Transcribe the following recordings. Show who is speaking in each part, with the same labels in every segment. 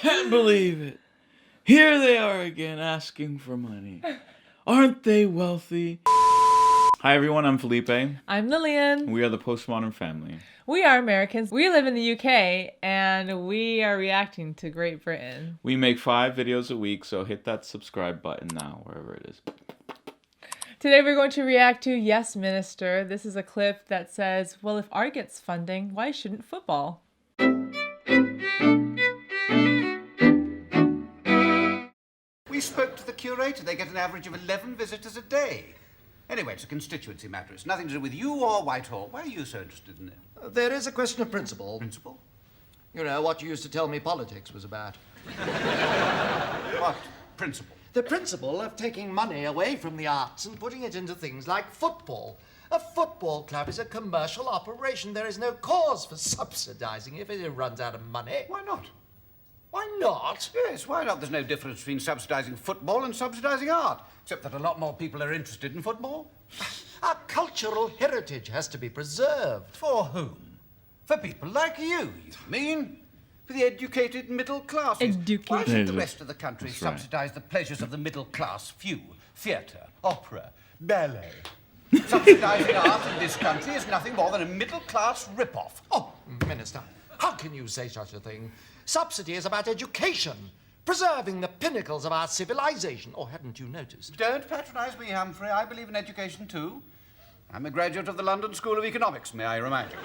Speaker 1: can't believe it. Here they are again asking for money. Aren't they wealthy? Hi everyone, I'm Felipe.
Speaker 2: I'm Lillian.
Speaker 1: We are the Postmodern family.
Speaker 2: We are Americans. We live in the UK and we are reacting to Great Britain.
Speaker 1: We make 5 videos a week, so hit that subscribe button now, wherever it is.
Speaker 2: Today we're going to react to Yes Minister. This is a clip that says, well, if art gets funding, why shouldn't football?
Speaker 3: We spoke to the curator. They get an average of 11 visitors a day. Anyway, it's a constituency matter. It's nothing to do with you or Whitehall. Why are you so interested in it?
Speaker 4: There is a question of principle.
Speaker 3: Principle?
Speaker 4: You know, what you used to tell me politics was about.
Speaker 3: What principle?
Speaker 4: The principle of taking money away from the arts and putting it into things like football. A football club is a commercial operation. There is no cause for subsidizing if it runs out of money.
Speaker 3: Why not?
Speaker 4: Why not?
Speaker 3: Yes, why not? There's no difference between subsidizing football and subsidizing art, except that a lot more people are interested in football.
Speaker 4: Our cultural heritage has to be preserved.
Speaker 3: For whom? For people like you mean? For the educated middle classes. Why should the rest of the country subsidize the pleasures of the middle class few? Theatre, opera, ballet. Subsidizing art in this country is nothing more than a middle class rip-off.
Speaker 4: Oh, Minister, how can you say such a thing? Subsidy is about education, preserving the pinnacles of our civilization. Or hadn't you noticed?
Speaker 3: Don't patronize me, Humphrey. I believe in education too. I'm a graduate of the London School of Economics, may I remind you.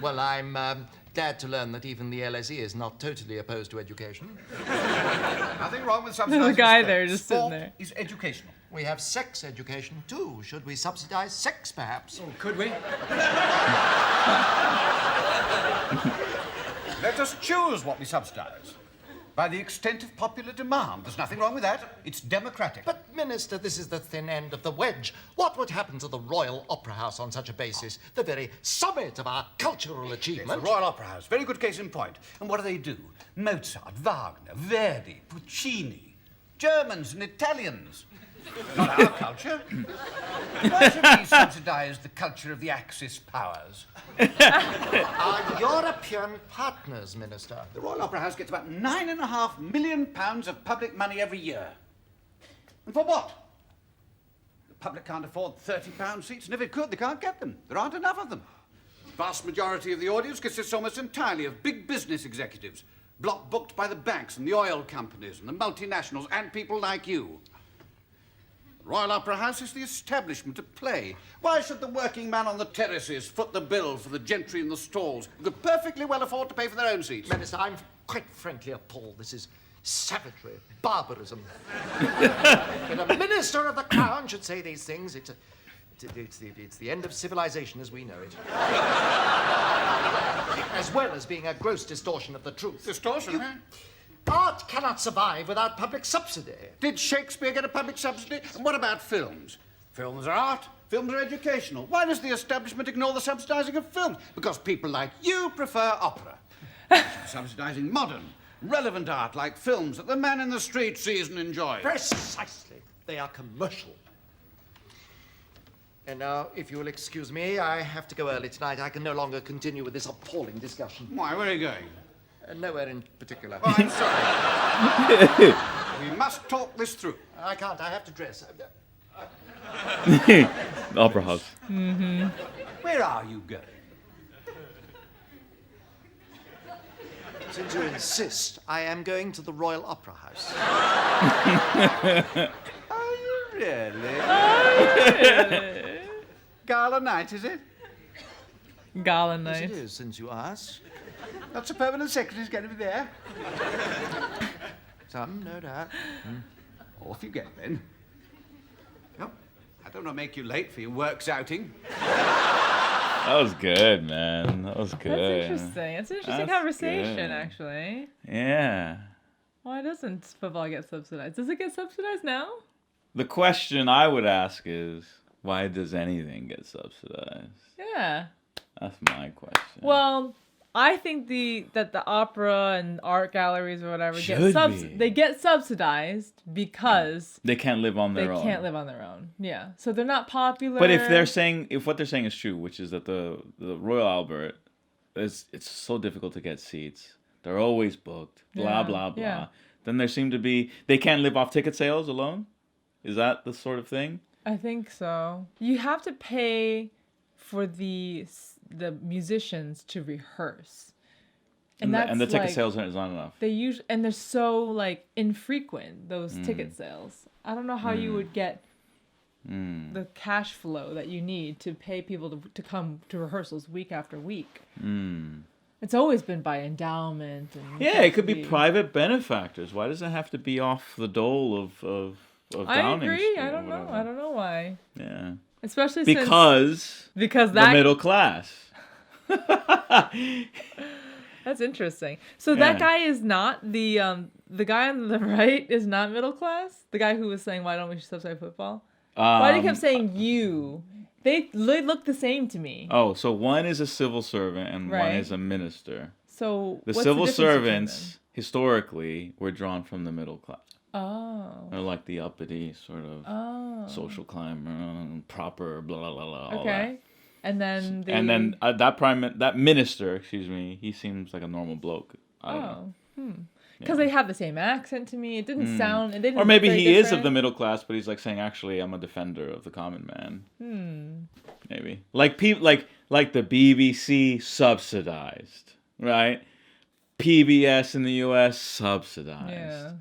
Speaker 4: Well, I'm glad to learn that even the LSE is not totally opposed to education.
Speaker 3: Nothing wrong with subsidizing
Speaker 2: The guy
Speaker 3: sport.
Speaker 2: there just sitting
Speaker 3: Sport
Speaker 2: there.
Speaker 3: is educational.
Speaker 4: We have sex education, too. Should we subsidize sex, perhaps?
Speaker 3: Oh, could we? Let us choose what we subsidize. By the extent of popular demand. There's nothing wrong with that. It's democratic.
Speaker 4: But, Minister, this is the thin end of the wedge. What would happen to the Royal Opera House on such a basis? The very summit of our cultural
Speaker 3: Yes,
Speaker 4: achievement.
Speaker 3: the Royal Opera House. Very good case in point. And what do? Mozart, Wagner, Verdi, Puccini. Germans and Italians. Not our culture. Why should we subsidize the culture of the Axis powers?
Speaker 4: Our European partners, Minister.
Speaker 3: The Royal Opera House gets about £9.5 million of public money every year. And for what? The public can't afford £30 seats, and if it could, they can't get them. There aren't enough of them. The vast majority of the audience consists almost entirely of big business executives, block booked by the banks and the oil companies and the multinationals and people like you. The Royal Opera House is the establishment of play. Why should the working man on the terraces foot the bill for the gentry in the stalls who could perfectly well afford to pay for their own seats?
Speaker 4: Minister, I'm quite frankly appalled. This is savagery, barbarism. When a minister of the crown should say these things, it's the end of civilization as we know it. As well as being a gross distortion of the truth.
Speaker 3: Distortion, huh?
Speaker 4: Art cannot survive without public subsidy.
Speaker 3: Did Shakespeare get a public subsidy? And what about films? Films are art, films are educational. Why does the establishment ignore the subsidizing of films? Because people like you prefer opera. Subsidizing modern, relevant art like films that the man in the street sees and enjoys.
Speaker 4: Precisely. They are commercial. And now, if you will excuse me, I have to go early tonight. I can no longer continue with this appalling discussion.
Speaker 3: Why, where are you going?
Speaker 4: Nowhere in particular.
Speaker 3: Oh, I'm sorry. We must talk this through.
Speaker 4: I can't. I have to dress.
Speaker 1: The Opera House.
Speaker 2: Mm-hmm.
Speaker 3: Where are you going?
Speaker 4: Since you insist, I am going to the Royal Opera House.
Speaker 3: Are you really?
Speaker 2: Really?
Speaker 3: Gala night, is it?
Speaker 2: Gala
Speaker 4: Yes,
Speaker 2: night.
Speaker 4: it is, since you ask.
Speaker 3: Lots of permanent secretaries going to be there.
Speaker 4: Some, no doubt.
Speaker 3: Off you get, then. Yep. I don't want to make you late for your works outing.
Speaker 1: That was good, man. That was good.
Speaker 2: That's interesting. It's an interesting
Speaker 1: That's
Speaker 2: conversation,
Speaker 1: good.
Speaker 2: actually.
Speaker 1: Yeah.
Speaker 2: Why doesn't football get subsidized? Does it get subsidized now?
Speaker 1: The question I would ask is, why does anything get subsidized?
Speaker 2: Yeah.
Speaker 1: That's my question.
Speaker 2: Well, I think that the opera and art galleries or whatever
Speaker 1: Should
Speaker 2: they get subsidized because
Speaker 1: they can't live on their own.
Speaker 2: They can't live on their own. Yeah. So they're not popular.
Speaker 1: But if what they're saying is true, which is that the Royal Albert it's so difficult to get seats. They're always booked. Blah,
Speaker 2: Yeah,
Speaker 1: blah, blah.
Speaker 2: yeah.
Speaker 1: Then there seem to be... They can't live off ticket sales alone? Is that the sort of thing?
Speaker 2: I think so. You have to pay for the musicians to rehearse.
Speaker 1: And
Speaker 2: that's
Speaker 1: the ticket
Speaker 2: like,
Speaker 1: sales is not enough.
Speaker 2: They usually, and they're so like infrequent, those
Speaker 1: Mm.
Speaker 2: ticket sales. I don't know how you would get the cash flow that you need to pay people to come to rehearsals week after week. It's always been by endowment. And
Speaker 1: Yeah, it could be private benefactors. Why does it have to be off the dole of
Speaker 2: I
Speaker 1: Downing
Speaker 2: agree.
Speaker 1: Street
Speaker 2: I
Speaker 1: or
Speaker 2: don't know.
Speaker 1: whatever?
Speaker 2: I don't know why.
Speaker 1: Yeah.
Speaker 2: Especially
Speaker 1: Because
Speaker 2: because
Speaker 1: the
Speaker 2: that
Speaker 1: middle class.
Speaker 2: that's interesting. So that
Speaker 1: Yeah.
Speaker 2: guy is not the guy on the right is not middle class. The guy who was saying why don't we subsidize football? Why do you keep saying you? They look the same to me.
Speaker 1: Oh, so one is a civil servant and one
Speaker 2: Right.
Speaker 1: is a minister.
Speaker 2: So
Speaker 1: The
Speaker 2: what's
Speaker 1: civil
Speaker 2: difference between
Speaker 1: servants historically were drawn from the middle class.
Speaker 2: them? Oh.
Speaker 1: They're like the uppity sort of
Speaker 2: Oh.
Speaker 1: social climber, proper, blah blah blah blah. All
Speaker 2: Okay. And then
Speaker 1: that. And then that minister, excuse me, he seems like a normal bloke. I don't know.
Speaker 2: Because they have the same accent to me. It didn't sound. It didn't.
Speaker 1: Or maybe
Speaker 2: look
Speaker 1: he
Speaker 2: very
Speaker 1: is of the
Speaker 2: different.
Speaker 1: middle class, but he's like saying, actually, I'm a defender of the common man. Maybe like the BBC subsidized, right? PBS in the U.S. subsidized.
Speaker 2: Yeah.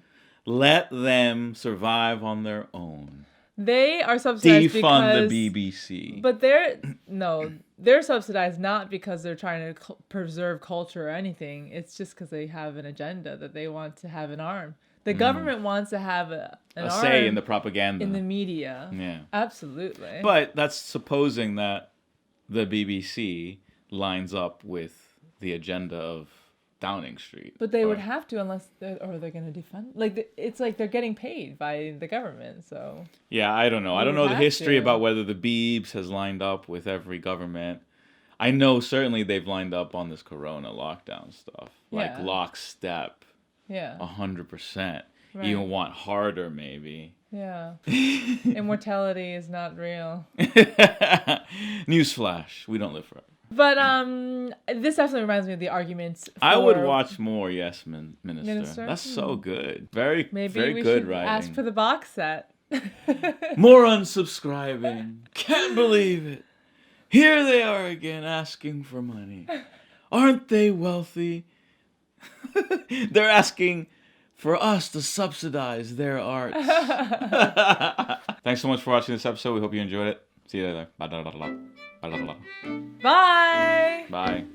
Speaker 1: Let them survive on their own.
Speaker 2: They are subsidized
Speaker 1: Defund
Speaker 2: because.
Speaker 1: the BBC.
Speaker 2: But they're subsidized not because they're trying to preserve culture or anything. It's just because they have an agenda that they want to have an arm. The government wants to have an
Speaker 1: a
Speaker 2: arm
Speaker 1: say in the propaganda.
Speaker 2: in the media.
Speaker 1: Yeah.
Speaker 2: Absolutely.
Speaker 1: But that's supposing that the BBC lines up with the agenda of Downing Street.
Speaker 2: But they would have to unless they're going to defund. It's like they're getting paid by the government. So
Speaker 1: Yeah, I don't know. I don't
Speaker 2: would
Speaker 1: know the
Speaker 2: have
Speaker 1: history
Speaker 2: to.
Speaker 1: about whether the Beebs has lined up with every government. I know certainly they've lined up on this Corona lockdown stuff. Like
Speaker 2: Yeah.
Speaker 1: lockstep,
Speaker 2: yeah,
Speaker 1: 100%.
Speaker 2: Right.
Speaker 1: Even want harder, maybe.
Speaker 2: yeah. Immortality is not real.
Speaker 1: Newsflash, we don't live forever.
Speaker 2: But this definitely reminds me of the arguments.
Speaker 1: I would
Speaker 2: for-
Speaker 1: watch more Yes Minister.
Speaker 2: Minister?
Speaker 1: That's so good. Very,
Speaker 2: Maybe
Speaker 1: very
Speaker 2: we
Speaker 1: good
Speaker 2: should
Speaker 1: writing.
Speaker 2: ask for the box set.
Speaker 1: More unsubscribing. Can't believe it. Here they are again asking for money. Aren't they wealthy? They're asking for us to subsidize their arts. Thanks so much for watching this episode. We hope you enjoyed it. See you later. Bye.
Speaker 2: Bye.
Speaker 1: Bye.